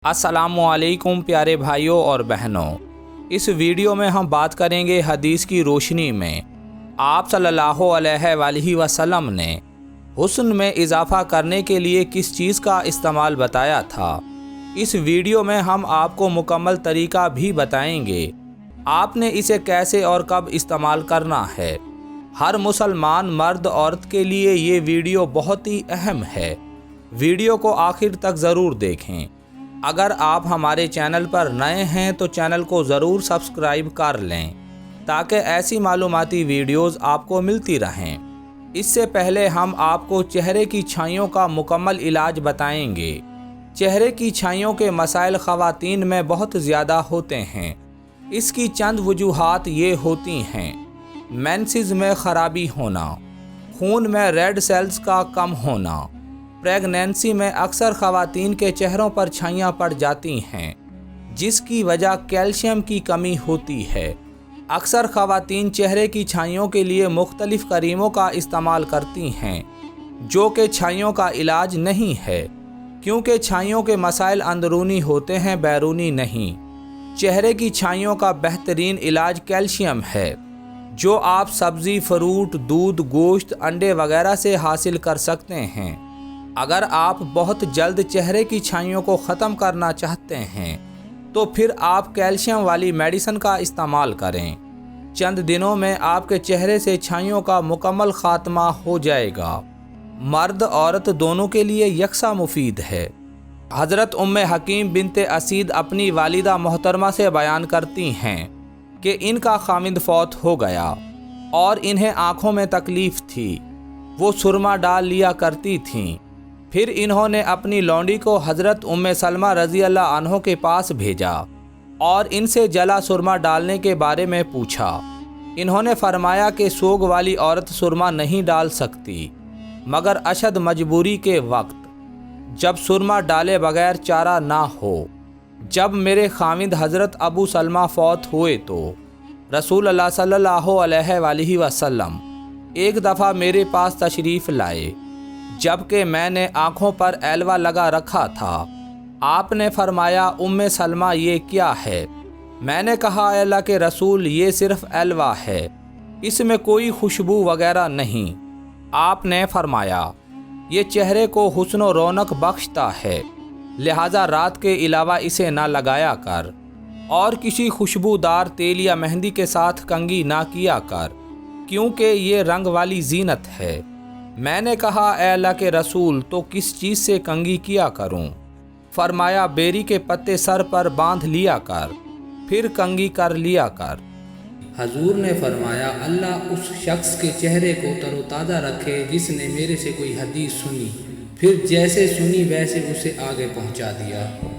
अस्सलामुअलैकुम प्यारे भाइयों और बहनों, इस वीडियो में हम बात करेंगे हदीस की रोशनी में आप सल्लल्लाहु अलैहि वसल्लम ने हुस्न में इजाफ़ा करने के लिए किस चीज़ का इस्तेमाल बताया था। इस वीडियो में हम आपको मुकम्मल तरीका भी बताएंगे आपने इसे कैसे और कब इस्तेमाल करना है। हर मुसलमान मर्द औरत के लिए ये वीडियो बहुत ही अहम है। वीडियो को आखिर तक ज़रूर देखें। अगर आप हमारे चैनल पर नए हैं तो चैनल को ज़रूर सब्सक्राइब कर लें ताकि ऐसी मालूमाती वीडियोज़ आपको मिलती रहें। इससे पहले हम आपको चेहरे की छाइयों का मुकम्मल इलाज बताएंगे। चेहरे की छाइयों के मसाइल ख़वातीन में बहुत ज़्यादा होते हैं। इसकी चंद वजूहात ये होती हैं: मेंसेस में ख़राबी होना, खून में रेड सेल्स का कम होना, प्रेगनेंसी में अक्सर ख़वातीन के चेहरों पर छाइयाँ पड़ जाती हैं जिसकी वजह कैल्शियम की कमी होती है। अक्सर ख़वातीन चेहरे की छाइयों के लिए मुख्तलिफ़ क्रीमों का इस्तेमाल करती हैं जो कि छाइयों का इलाज नहीं है, क्योंकि छाइयों के मसाइल अंदरूनी होते हैं, बैरूनी नहीं। चेहरे की छाइयों का बेहतरीन इलाज कैल्शियम है जो आप सब्ज़ी, फ्रूट, दूध, गोश्त, अंडे वगैरह से हासिल कर सकते हैं। अगर आप बहुत जल्द चेहरे की छाइयों को ख़त्म करना चाहते हैं तो फिर आप कैल्शियम वाली मेडिसिन का इस्तेमाल करें। चंद दिनों में आपके चेहरे से छाइयों का मुकम्मल ख़ात्मा हो जाएगा। मर्द औरत दोनों के लिए यकसा मुफीद है। हज़रत उम्मे हकीम बिनते असीद अपनी वालिदा मोहतरमा से बयान करती हैं कि इनका खामिद फौत हो गया और इन्हें आँखों में तकलीफ़ थी। वो सुरमा डाल लिया करती थीं। फिर इन्होंने अपनी लौंडी को हज़रत उम्मे सलमा रज़ी अल्लाह अन्हो के पास भेजा और इनसे जला सुरमा डालने के बारे में पूछा। इन्होंने फरमाया कि सोग वाली औरत सुरमा नहीं डाल सकती मगर अशद मजबूरी के वक्त, जब सुरमा डाले बगैर चारा ना हो। जब मेरे खामिद हज़रत अबू सलमा फौत हुए तो रसूल अल्लाह सल्लल्लाहु अलैहि वसल्लम एक दफ़ा मेरे पास तशरीफ़ लाए जबकि मैंने आँखों पर एलवा लगा रखा था। आपने फरमाया, उम्मे सलमा ये क्या है? मैंने कहा, अल्लाह के रसूल ये सिर्फ़ एलवा है, इसमें कोई खुशबू वगैरह नहीं। आपने फरमाया, ये चेहरे को हुस्न व रौनक बख्शता है, लिहाजा रात के अलावा इसे ना लगाया कर और किसी खुशबूदार तेल या मेहंदी के साथ कंघी ना किया कर, क्योंकि ये रंग वाली जीनत है। मैंने कहा, ए अल्लाह के रसूल तो किस चीज़ से कंघी किया करूं? फरमाया, बेरी के पत्ते सर पर बांध लिया कर, फिर कंघी कर लिया कर। हजूर ने फरमाया, अल्लाह उस शख्स के चेहरे को तरोताज़ा रखे जिसने मेरे से कोई हदीस सुनी, फिर जैसे सुनी वैसे उसे आगे पहुंचा दिया।